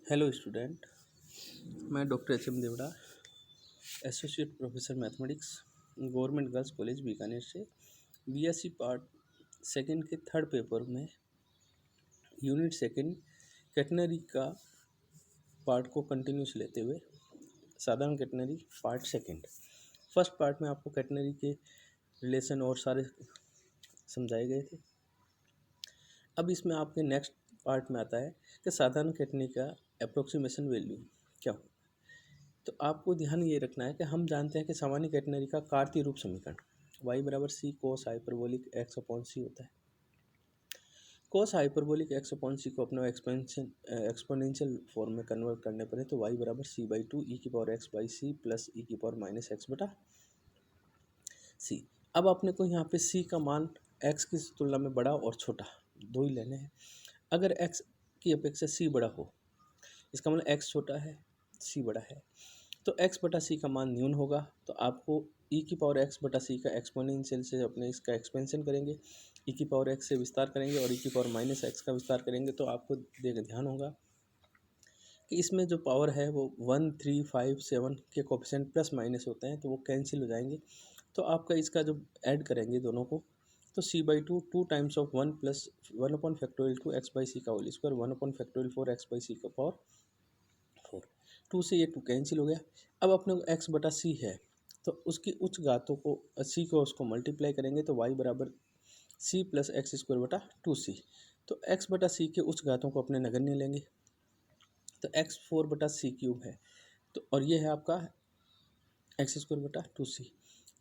Hello student. मैं doctor H M Devda, associate professor mathematics, government girls college Bikaner से BSc part second के third paper में unit second catenary का part को continuous लेते हुए साधारण catenary part second. First part में आपको कैटनरी के रिलेशन और सारे समझाए गए थे। अब इसमें आपके नेक्स्ट पार्ट में आता है कि साधारण कैटनरी का अप्रोक्सीमेशन वैल्यू क्या हो। तो आपको ध्यान ये रखना है कि हम जानते हैं कि सामान्य कैटेनरी का कार्तीय रूप समीकरण y बराबर सी cos hyperbolic x upon c होता है। कोस हाइपरबोलिक एक्स अपॉन सी को अपना एक्सपोनेंशियल फॉर्म में कन्वर्ट करने पर है तो y बराबर सी बाई टू ई की power x by c plus e की पावर माइनस एक्स बटा सी। अब अपने को यहाँ पे c का मान x की तुलना में बड़ा और छोटा दो ही लेने हैं। अगर x की अपेक्षा c बड़ा हो, इसका मतलब x छोटा है c बड़ा है, तो x बटा सी का मान न्यून होगा। तो आपको e की पावर x बटा सी का एक्सपोनेंशियल से अपने इसका एक्सपेंशन करेंगे, e की पावर x से विस्तार करेंगे और e की पावर माइनस एक्स का विस्तार करेंगे। तो आपको ध्यान होगा कि इसमें जो पावर है वो 1, 3, 5, 7 के कोफिशिएंट प्लस माइनस होते हैं, तो वो कैंसिल हो जाएंगे। तो आपका इसका जो ऐड करेंगे दोनों को, तो c by two times of 1 plus 1 upon factorial 2 x by c का whole square 1 upon factorial 4 x by c का पावर 4। 2 से ये 2 कैंसिल हो गया। अब अपने को x बटा सी है, तो उसकी उच्च घातों को सी को उसको मल्टीप्लाई करेंगे तो y बराबर सी प्लस एक्स स्क्वायर बटा 2c। तो x बटा सी के उच्च घातों को अपने नगण्य लेंगे, तो x 4 बटा सी क्यूब है, तो और ये है आपका एक्स स्क्वायर बटा 2c।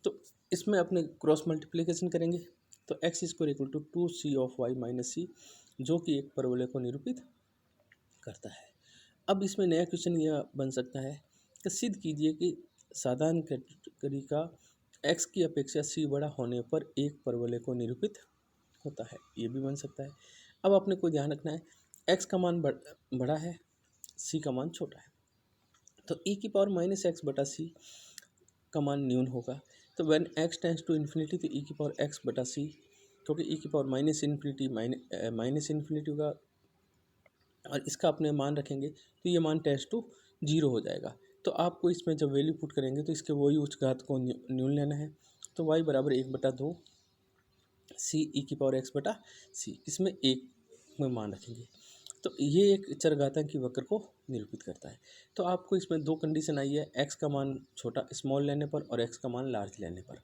तो इसमें अपने क्रॉस मल्टीप्लिकेशन करेंगे तो x square equal to 2c of y minus c, जो कि एक परवलय को निरूपित करता है। अब इसमें नया क्वेश्चन यह बन सकता है कि सिद्ध कीजिए कि साधारण कैटेगरी का x की अपेक्षा c बड़ा होने पर एक परवलय को निरूपित होता है। ये भी बन सकता है। अब अपने को ध्यान रखना है x का मान बड़ा है, c का मान छोटा है, तो e की पावर माइनस एक्स बटा सी का मान न्यून होगा। तो when x tends to infinity तो e की पावर x बटा सी, क्योंकि e की पावर माइनस इन्फिनिटी होगा और इसका अपने मान रखेंगे तो ये मान टेंड्स टू जीरो हो जाएगा। तो आपको इसमें जब वैल्यू पुट करेंगे तो इसके वही उच्च घात को न्यून लेना है। तो y बराबर 1/2 सी ई की पावर x बटा सी, इसमें एक में मान रखेंगे। तो ये एक चरघातांकी वक्र को निरूपित करता है। तो आपको इसमें दो कंडीशन आई है, x का मान छोटा स्मॉल लेने पर और x का मान लार्ज लेने पर।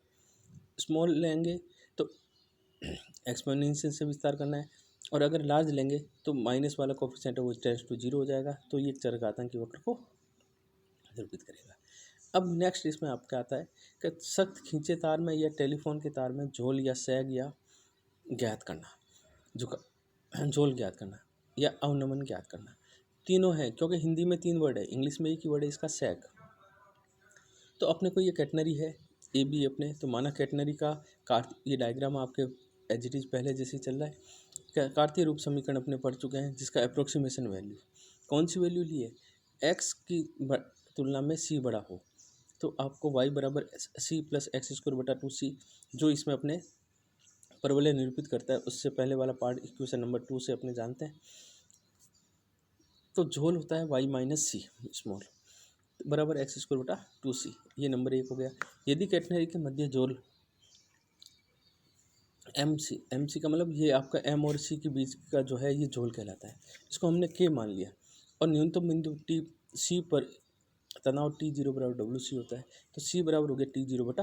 स्मॉल लेंगे तो एक्सपोनेंशियल से विस्तार करना है, और अगर लार्ज लेंगे तो माइनस वाला कोफिशिएंट है वो टेंड्स टू जीरो हो जाएगा। तो ये एक चरघातांकी वक्र को निरूपित करेगा। अब नेक्स्ट इसमें आपका आता है कि सख्त खींचे तार में या टेलीफोन के तार में झोल या सैग या ज्ञात करना, झोल ज्ञात करना या अवनमन ज्ञात करना, तीनों है क्योंकि हिंदी में 3 वर्ड है, इंग्लिश में एक ही वर्ड है इसका सैग। तो अपने को ये कैटनरी है ए बी अपने, तो माना कैटनरी का ये डायग्राम आपके एज इट इज पहले जैसे चल रहा है। कार्तीय रूप समीकरण अपने पढ़ चुके हैं जिसका अप्रोक्सीमेशन वैल्यू कौन सी वैल्यू ली है, एक्स की तुलना में सी बड़ा हो तो आपको y बराबर सी प्लस एक्स स्क्वायर बटा 2c, जो इसमें अपने परवलय निरूपित करता है। उससे पहले वाला पार्ट इक्वेशन नंबर 2 से अपने जानते हैं। तो झोल होता है y माइनस सी स्मॉल बराबर एक्स स्क्वायर बटा 2c, ये नंबर 1 हो गया। यदि कैटनरी के मध्य झोल एम सी का मतलब ये आपका m और c के बीच का जो है ये झोल कहलाता है, इसको हमने k मान लिया। और न्यूनतम बिंदु टी सी पर तनाव T0 बराबर WC होता है, तो C बराबर हो गया T0 बटा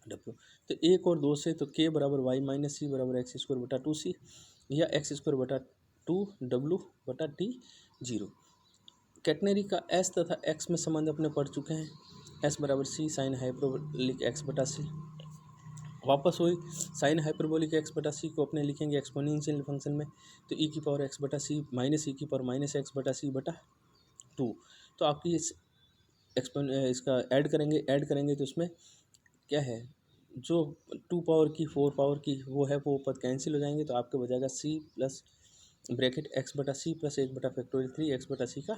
W। तो 1 और 2 से तो K बराबर y माइनस सी बराबर एक्स स्क्वायर बटा 2c या एक्स स्क्वायर बटा 2W बटा T0। कैटनरी का S तथा x में संबंध अपने पढ़ चुके हैं, S बराबर C साइन हाइपरबोलिक x बटा सी। वापस हुई साइन हाइपरबोलिक x बटा सी को अपने लिखेंगे एक्सपोनेंशियल फंक्शन में, तो e की पावर x बटा सी माइनस ई की पावर माइनस एक्स बटा सी बटा 2। तो आपकी इसका ऐड करेंगे तो उसमें क्या है, जो 2 पावर की 4 पावर की वो है वो पद कैंसिल हो जाएंगे। तो आपके बजाएगा सी प्लस ब्रैकेट एक्स बटा सी प्लस 1 बटा फैक्टोरियल 3 एक्स बटा सी का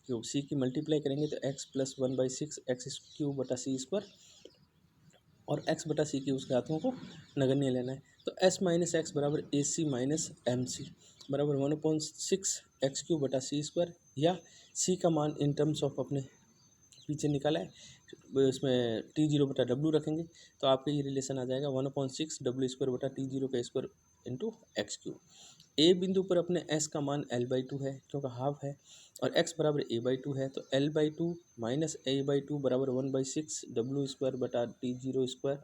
क्यूब, सी की मल्टीप्लाई करेंगे तो एक्स प्लस 1/6 एक्स क्यूब बटा सी स्क्वायर, और एक्स बटा सी की उस घातों को नगण्य लेना है। तो एस माइनस एक्स बराबर ए सी माइनस एम सी, बराबर 1/6 x³ बटा c², या c का मान इन टर्म्स ऑफ अपने पीछे निकाला है उसमें T0 बटा W रखेंगे तो आपका ये रिलेशन आ जाएगा 1/6 W² बटा T0² इंटू x³। ए बिंदु पर अपने s का मान L/2 है क्योंकि हाफ है, और x बराबर a/2 है, तो L/2 माइनस a/2 बराबर 1/6 W² बटा T0²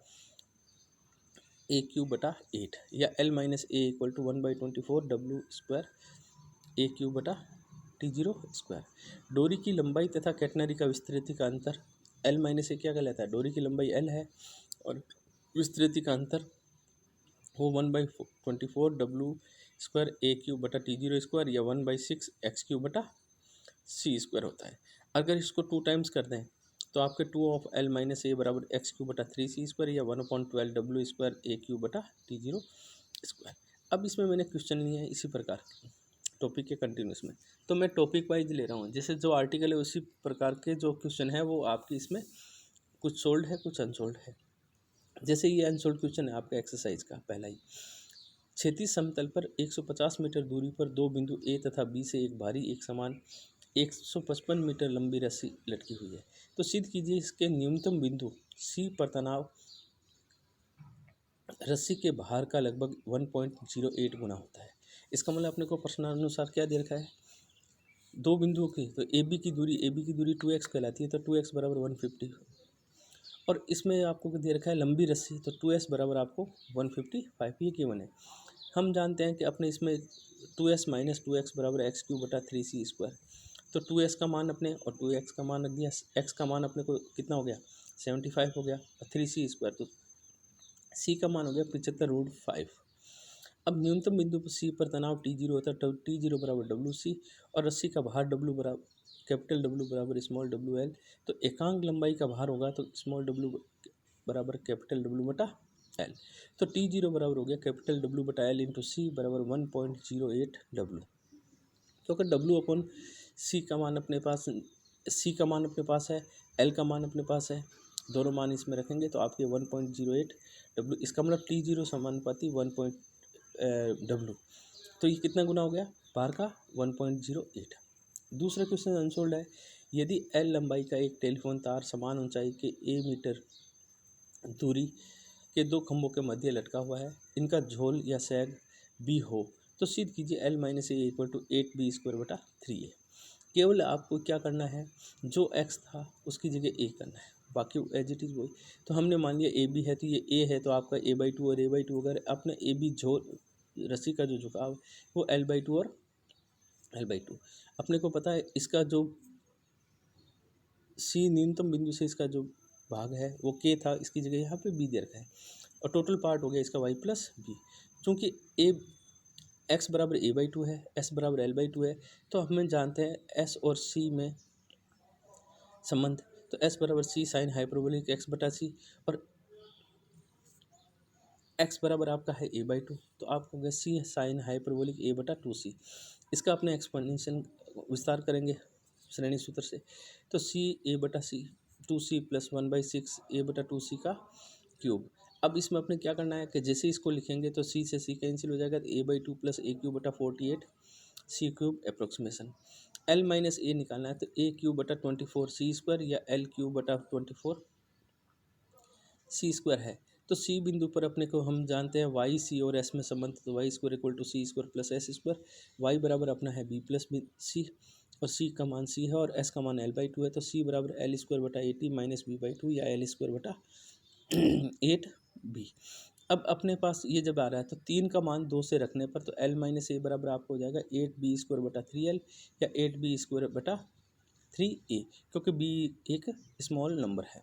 a³ बटा 8, या L minus a equal to 1/24 W² a³ बटा T0²। डोरी की लंबाई तथा कैटनरी का विस्तृति का अंतर L माइनस ए क्या कहलाता है, डोरी की लंबाई L है और विस्तृति का अंतर वो 1/24 W² a³ बटा T0² या 1/6 x³ बटा c² होता है। अगर इसको 2 टाइम्स कर दें तो आपके 2 ऑफ L माइनस ए बराबर x³ बटा 3c² या 1/12 W² a³ बटा T0²। अब इसमें मैंने क्वेश्चन लिए हैं इसी प्रकार टॉपिक के कंटिन्यूस में, तो मैं टॉपिक वाइज ले रहा हूँ, जैसे जो आर्टिकल है उसी प्रकार के जो क्वेश्चन है वो आपकी इसमें कुछ सोल्ड है कुछ अनसोल्ड है। जैसे ये अनसोल्ड क्वेश्चन है आपका एक्सरसाइज का पहला ही, क्षैतिज समतल पर 150 मीटर दूरी पर दो बिंदु ए तथा बी से एक भारी एक समान 155 मीटर लंबी रस्सी लटकी हुई है, तो सिद्ध कीजिए इसके न्यूनतम बिंदु सी पर तनाव रस्सी के भार का लगभग 1.08 गुना होता है। इसका मतलब अपने को प्रश्नानुसार क्या दे रखा है, दो बिंदुओं की, तो ए बी की दूरी 2x कहलाती है, तो 2x बराबर 150, और इसमें आपको दे रखा है लंबी रस्सी, तो 2s बराबर आपको 155, ये केवल है। हम जानते हैं कि अपने इसमें 2s माइनस 2x बराबर x³ बटा 3c², तो 2s का मान अपने और 2x का मान रख दिया, x का मान अपने को कितना हो गया 75 हो गया, और 3c², तो c का मान हो गया 75√5। अब न्यूनतम बिंदु पर c पर तनाव T0 होता है, T0 बराबर WC, और रस्सी का भार W बराबर कैपिटल W बराबर स्मॉल WL, तो एकांक लंबाई का भार होगा तो स्मॉल W बराबर कैपिटल W बटा L, तो T0 बराबर हो गया कैपिटल W बटा L इंटू C बराबर 1.08 W, क्योंकि W अपॉन C का मान अपने पास, C का मान अपने पास है, L का मान अपने पास है, दोनों मान इसमें रखेंगे तो आपके 1.08 W, इसका मतलब T0 समानुपाती 1. W, तो ये कितना गुना हो गया भार का 1.08। दूसरा क्वेश्चन अनसोल्ड है, यदि L लंबाई का एक टेलीफोन तार समान ऊंचाई के a मीटर दूरी के दो खंभों के मध्य लटका हुआ है, इनका झोल या सैग B हो, तो सिद्ध कीजिए L minus a equal to 8b² बटा 3a। केवल आपको क्या करना है, जो x था उसकी जगह a करना है, बाकी एज इट इज़ वही। तो हमने मान लिया ए बी है तो ये a है, तो आपका a/2 और a/2, अगर अपने ए बी झोल रस्सी का जो झुकाव वो L/2 और L/2, अपने को पता है इसका जो C न्यूनतम बिंदु से इसका जो भाग है वो K था, इसकी जगह यहाँ पे B दे रखा है, और टोटल पार्ट हो गया इसका y प्लस बी। चूँकि a x बराबर a/2 है, s बराबर L/2 है, तो हमें जानते हैं s और c में संबंध, तो s बराबर c साइन हाइपरबोलिक x बटा c, और x बराबर आपका है a/2, तो आपको हो गया c साइन हाइपरबोलिक a बटा 2c। इसका अपने एक्सपोनेंशियल विस्तार करेंगे श्रेणी सूत्र से, तो c a बटा c 2c प्लस 1/6 a बटा 2c का क्यूब। अब इसमें अपने क्या करना है कि जैसे इसको लिखेंगे तो c से c कैंसिल हो जाएगा, तो a/2 प्लस a³ बटा 48 c³ अप्रोक्सीमेशन। L माइनस ए निकालना है, तो a³ बटा 24 c² या L³ बटा 24 c² है, तो C बिंदु पर अपने को हम जानते हैं y C और S में संबंध, तो y² equal to c² plus s², y बराबर अपना है b प्लस c, और c का मान c है और s का मान L/2 है, तो c बराबर L² बटा 80 माइनस b/2 या L² बटा 8b। अब अपने पास ये जब आ रहा है तो 3 का मान 2 से रखने पर तो L माइनस ए बराबर आपको हो जाएगा 8b² बटा 3L या 8b² बटा 3a, क्योंकि b एक स्मॉल नंबर है।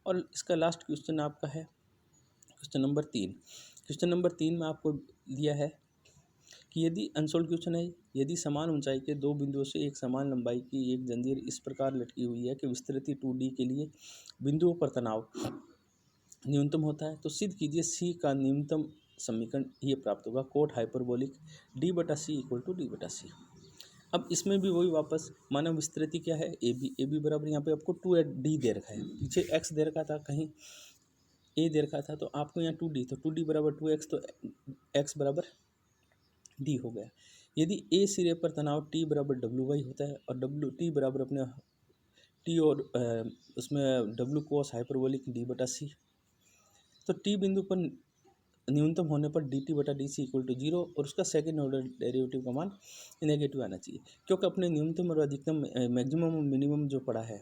और इसका लास्ट क्वेश्चन आपका है क्वेश्चन नंबर 3। क्वेश्चन नंबर 3 में आपको दिया है कि यदि अनसोल्ड क्वेश्चन है, यदि समान ऊंचाई के दो बिंदुओं से एक समान लंबाई की एक जंजीर इस प्रकार लटकी हुई है कि विस्तृति 2D के लिए बिंदुओं पर तनाव न्यूनतम होता है, तो सिद्ध कीजिए C का न्यूनतम समीकरण ये प्राप्त होगा, कोट हाइपरबोलिक d बटा सी इक्वल टू d बटा सी। अब इसमें भी वही वापस मानव विस्तृति क्या है ए बी बराबर यहाँ पे आपको 2d दे रखा है, पीछे x दे रखा था, कहीं a दे रखा था, तो आपको यहाँ 2d, तो 2d बराबर 2x, तो x बराबर d हो गया। यदि ए सिरे पर तनाव टी बराबर डब्ल्यू वाई होता है और डब्ल्यू टी बराबर अपने टी और उसमें डब्ल्यू कोस हाइपरबोलिक डी बटा सी, तो टी बिंदु पर न्यूनतम होने पर डी टी बटा D c equal to zero और उसका सेकेंड ऑर्डर डेरिवेटिव का मान नेगेटिव आना चाहिए, क्योंकि अपने न्यूनतम और अधिकतम मैक्सिमम और मिनिमम जो पड़ा है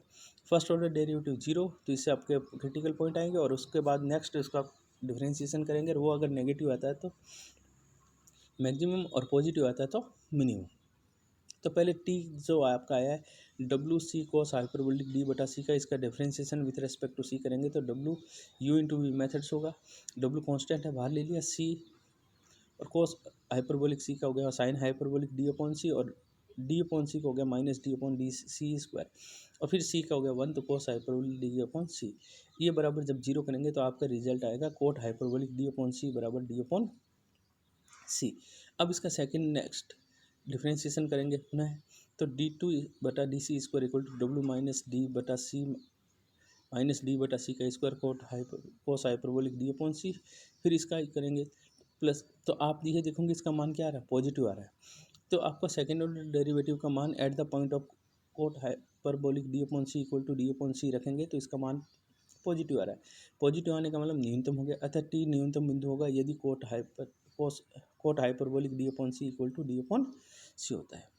फर्स्ट ऑर्डर डेरिवेटिव जीरो, तो इससे आपके क्रिटिकल पॉइंट आएंगे और उसके बाद नेक्स्ट इसका डिफ्रेंशिएशन करेंगे और वो अगर नेगेटिव आता है तो मैक्सिमम और पॉजिटिव आता है तो मिनिमम। तो पहले टी जो आपका आया है W C cos hyperbolic D बटा सी का, इसका differentiation with respect to C करेंगे तो W U into V methods होगा, डब्ल्यू कॉन्स्टेंट है बाहर ले लिया, सी और कोस हाइपरबोलिक सी का हो गया sine hyperbolic D upon C और डी अपॉन सी का हो गया minus D upon D C square और फिर सी का हो गया वन तो cos hyperbolic D upon C, ये बराबर जब जीरो करेंगे तो आपका रिजल्ट आएगा cot hyperbolic D upon C बराबर डी अपॉन सी। अब इसका सेकंड नेक्स्ट डिफ्रेंशिएशन करेंगे पुनः, तो डी टू बटा D C square equal to W minus D बटा सी माइनस डी बटा सी का square cos hyperbolic D upon C, फिर इसका करेंगे प्लस, तो आप ये देखोगे इसका मान क्या आ रहा है पॉजिटिव आ रहा है, तो आपका सेकेंड ऑर्डर डेरिवेटिव का मान at the point of cot hyperbolic D upon c equal to d upon c रखेंगे तो इसका मान पॉजिटिव आ रहा है। पॉजिटिव आने का मतलब न्यूनतम हो गया, अतः टी न्यूनतम बिंदु होगा यदि cot hyperbolic D upon c equal to d upon c होता है।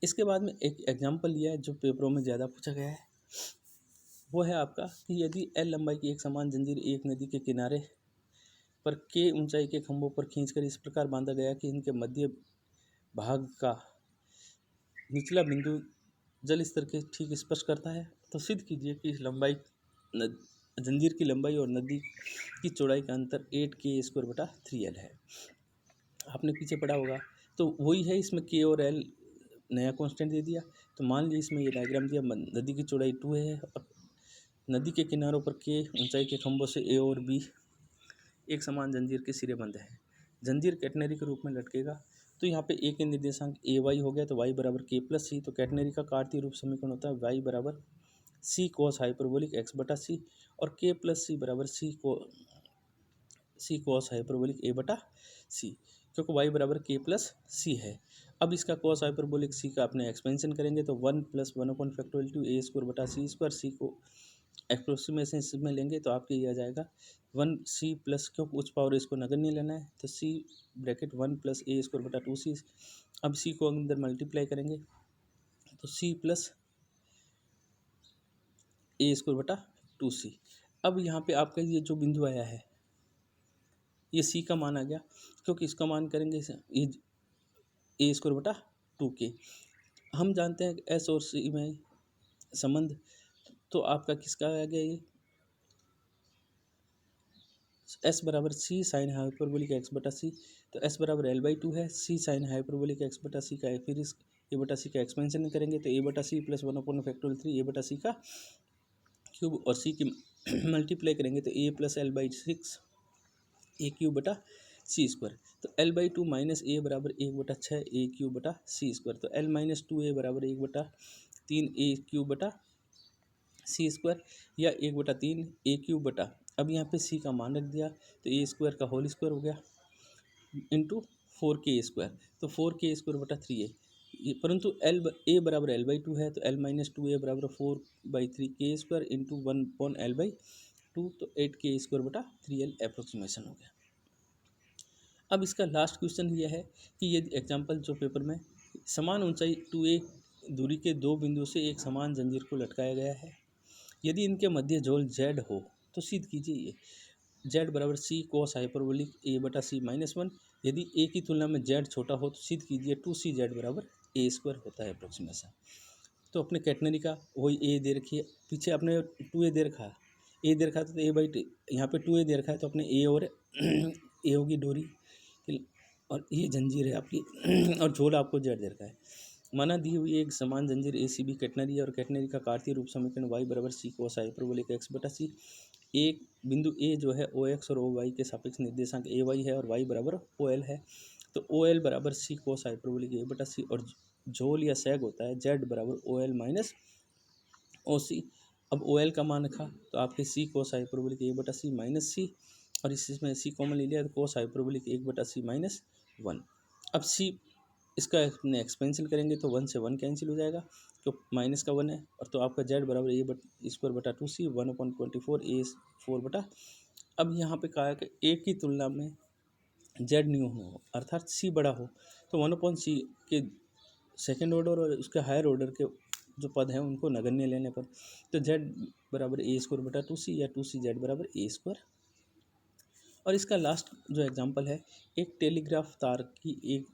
इसके बाद में एक एग्जांपल लिया है जो पेपरों में ज़्यादा पूछा गया है, वो है आपका कि यदि एल लंबाई की एक समान जंजीर एक नदी के किनारे पर के ऊंचाई के खंभों पर खींचकर इस प्रकार बांधा गया कि इनके मध्य भाग का निचला बिंदु जल स्तर के ठीक स्पर्श करता है, तो सिद्ध कीजिए कि इस लंबाई जंजीर की लंबाई और नदी की चौड़ाई का अंतर 8 k² बटा 3l है। आपने पीछे पढ़ा होगा, तो वही है, इसमें के और एल नया कांस्टेंट दे दिया। तो मान लीजिए इसमें ये डायग्राम दिया, नदी की चौड़ाई 2 है और नदी के किनारों पर के ऊंचाई के खंभों से ए और बी एक समान जंजीर के सिरे बंधे हैं। जंजीर कैटनरी के रूप में लटकेगा, तो यहाँ पे ए के निर्देशांक ए वाई हो गया, तो वाई बराबर के प्लस सी, तो कैटनरी का कार्तीय रूप समीकरण होता है वाई बराबर सी कोस हाइपरबोलिक एक्स बटा सी और के प्लस सी बराबर सी कोस हाइपरबोलिक ए बटा सी, क्योंकि वाई बराबर के प्लस सी है। अब इसका कोस हाइपरबोलिक सी का अपने एक्सपेंशन करेंगे तो 1 + 1/(a² बटा c², सी को अप्रोक्सीमेशन इसमें लेंगे तो आपके ये आ जाएगा 1c प्लस, क्योंकि उच्च पावर इसको नगण्य लेना है, तो c ब्रैकेट 1 + a² बटा 2c। अब c को अंदर मल्टीप्लाई करेंगे तो c प्लस a² बटा 2c। अब यहाँ पे आपका ये जो बिंदु आया है ये c का मान आ गया, क्योंकि इसका मान करेंगे ये a² बटा 2k। हम जानते हैं कि s और c में संबंध, तो आपका किसका आ गया ये s बराबर सी साइन हाइपरबोलिक एक्स बटा सी, तो s बराबर l/2 है, c साइन हाइपरबोलिक एक्स बटा सी का है, फिर इस ए बटा सी का एक्सपेंशन करेंगे तो a बटा सी प्लस 1/(3) ए बटा सी का क्यूब और c की मल्टीप्लाई करेंगे तो a प्लस l/6 a³ बटा c², तो l/2 माइनस a बराबर 1/6 a³ बटा c², तो l-2a बराबर 1/3 a³ बटा c² या 1/3 a³ बटा, अब यहाँ पे c का मान रख दिया तो a² का होल स्क्वायर हो गया इंटू 4k², तो 4k² बटा 3a, परंतु a बराबर l/2 है तो l-2a बराबर 4/3k² इंटू 1/l/2, तो 8k² बटा 3l अप्रोक्सीमेशन हो गया। अब इसका लास्ट क्वेश्चन यह है कि यदि एग्जाम्पल जो पेपर में समान ऊंचाई 2a दूरी के दो बिंदुओं से एक समान जंजीर को लटकाया गया है, यदि इनके मध्य जोल z हो तो सिद्ध कीजिए ये z बराबर c कोस हाइपरबोलिक a बटा c -1, यदि a की तुलना में z छोटा हो तो सिद्ध कीजिए 2cz बराबर a² होता है अप्रोक्सीमेशन। तो अपने कैटनरी का वही a दे रखी है, पीछे अपने 2a दे रखा है, a दे रखा है तो a/2 यहाँ पे 2a दे रखा है, तो अपने a और a होगी डोरी और ये जंजीर है आपकी और झोल आपको z दे रखा है। माना दी हुई एक समान जंजीर ACB कैटनरी है और कैटनरी का कार्तीय रूप समीकरण y बराबर c कोस हाइपरबोलिक x बटा c, एक बिंदु A जो है OX और OY के सापेक्ष निर्देशांक AY है और y बराबर OL है, तो OL बराबर c कोस हाइपरबोलिक a बटा c और झोल या सैग होता है z बराबर OL माइनस OC। अब OL का मान रखा तो आपके c कोस हाइपरबोलिक a बटा c माइनस c और इसमें c कॉमन ले लिया तो कोस हाइपरबोलिक 1/c -1। अब सी इसका अपने एक्सपेंशन करेंगे तो 1 से 1 कैंसिल हो जाएगा, तो माइनस का 1 है, और तो आपका जेड बराबर ए स्क्वायर बटा 2c 1/24 ए 4 बटा। अब यहाँ पे कहा है कि ए की तुलना में जेड न्यू हो अर्थात सी बड़ा हो, तो 1/c के सेकेंड ऑर्डर और उसके हायर ऑर्डर के जो पद हैं उनको नगण्य लेने पर, तो जेड बराबर ए स्क्वायर बटा 2c या 2c जेड बराबर ए स्क्वायर। और इसका लास्ट जो एग्जांपल है, एक टेलीग्राफ तार की एक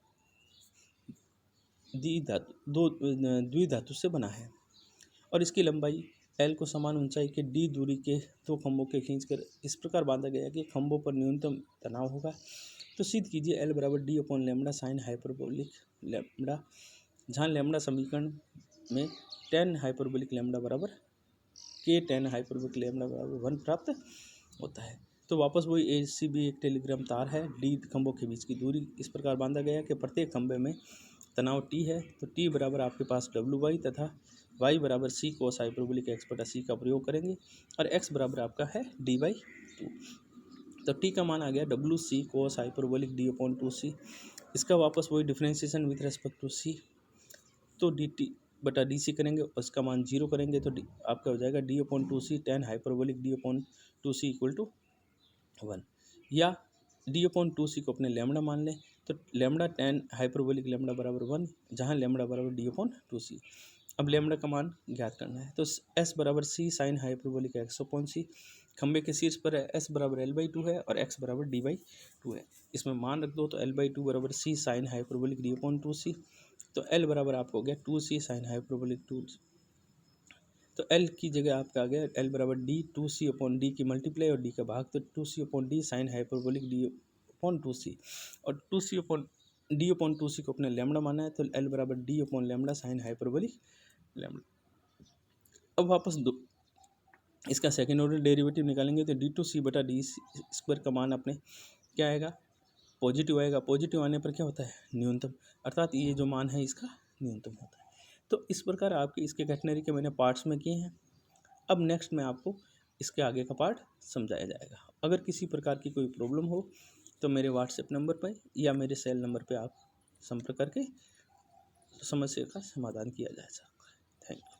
द्विधातु से बना है और इसकी लंबाई एल को समान ऊंचाई के डी दूरी के दो खंभों के खींचकर इस प्रकार बांधा गया कि खंभों पर न्यूनतम तनाव होगा। तो सिद्ध कीजिए एल बराबर D upon lambda sine hyperbolic lambda, जहाँ लेमड़ा समीकरण में टेन हाइपरबोलिक लेमड़ा बराबर के टेन हाइपरबोलिक लेमड़ा बराबर 1 प्राप्त होता है। तो वापस वही ए सी बी एक टेलीग्राम तार है, डी खंभों के बीच की दूरी इस प्रकार बांधा गया कि प्रत्येक खंभे में तनाव टी है, तो टी बराबर आपके पास डब्ल्यू वाई तथा वाई बराबर सी कोस हाइपरबोलिक एक्स बटा सी का प्रयोग करेंगे और एक्स बराबर आपका है डी बाई 2। तो टी का मान आ गया W C cos hyperbolic D upon 2c, इसका वापस वही डिफ्रेंसिएशन विथ रेस्पेक्ट टू सी, तो डी टी बटा डी सी करेंगे और इसका मान 0 करेंगे तो आपका हो जाएगा d upon 2c tan hyperbolic D upon 2c equal to 1, या डी अपॉन 2c को अपने लेमड़ा मान लें तो लेमड़ा टेन हाइपरबोलिक लेमड़ा बराबर 1, जहाँ लेमड़ा बराबर डी अपॉन 2c। अब लेमड़ा का मान ज्ञात करना है, तो एस बराबर c sine hyperbolic x upon सी, खंबे के शीर्ष पर एस बराबर एल बाई 2 है और एक्स बराबर डी बाई 2 है, इसमें मान रख दो तो एल बाई 2 बराबर c sine hyperbolic D upon 2c, तो एल बराबर आपको हो गया 2c साइन हाइपरबोलिक 2, तो एल की जगह आपका आ गया एल बराबर डी 2c अपॉन डी की मल्टीप्लाई और डी का भाग, तो 2c upon D sign hyperbolic D upon 2c, और 2c upon D upon 2c को अपने लेमड़ा माना है, तो एल बराबर D upon lambda sine hyperbolic lambda. अब वापस दो इसका सेकेंड ऑर्डर डेरिवेटिव निकालेंगे तो डी 2c बटा डी स्क्वायर का मान अपने क्या आएगा, पॉजिटिव आएगा। पॉजिटिव आने पर क्या होता है, न्यूनतम, अर्थात ये जो मान है इसका न्यूनतम होता है। तो इस प्रकार आपके इसके कैटेगरी के मैंने पार्ट्स में किए हैं। अब नेक्स्ट में आपको इसके आगे का पार्ट समझाया जाएगा। अगर किसी प्रकार की कोई प्रॉब्लम हो तो मेरे व्हाट्सएप नंबर पर या मेरे सेल नंबर पर आप संपर्क करके समस्या का समाधान किया जा सकता है। Thank you.